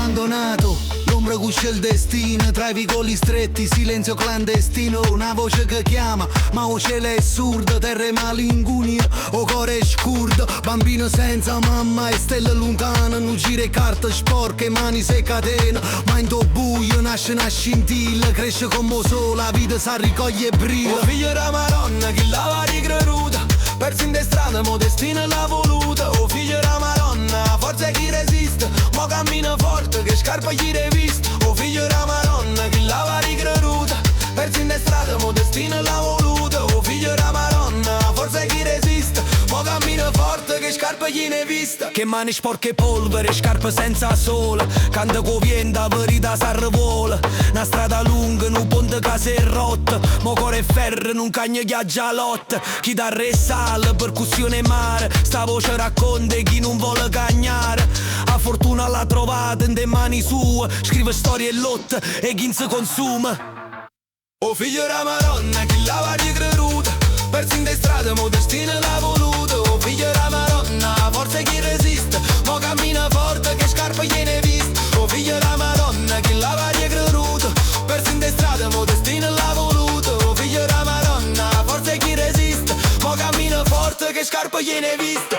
abbandonato, l'ombra cusce il destino, tra i vicoli stretti, silenzio clandestino, una voce che chiama, ma o cielo è surdo, terre malincunie, o cuore è scurdo, bambino senza mamma e stelle lontane, non gira e carte sporche, mani se catena, ma in do buio nasce una scintilla, cresce come sole, la vita sa raccoglie e brilla. O figlio della Maronna che lava di creduta, persi in de strada, mo destino l'ha voluta. O figlio della Maronna, forza chi resiste, mo cammina forte che scarpa gli hai visto. O figlio della Maronna che lava di creduta, persi in de strada, mo destino l'ha voluta. O figlio della Maronna, forza chi resiste, mo cammina forte che scarpa gli hai vista. Che mani sporche polvere, scarpe senza sole, canta co vienta, verità s'arrevola. Una strada lunga, un ponte che si è rotta, mo cuore e ferro, un cagno ghiaggia lotta. Chitarra e sale, percussione e mare, sta voce racconta chi non vuole cagnare. A fortuna l'ha trovata in de mani sue, scrive storie e lotta e chi si consuma. O figlio della Maronna che lava di creduta, persi in de strade, mo destino l'ha voluto. O figlio della Maronna, forza chi resiste, mo cammina forte che scarpa gliene viste. O figlio della Madonna che lava di creduta, persi in de strade, mo destino l'ha voluto. O figlio della Madonna, forza chi resiste, mo cammina forte che scarpa gliene viste.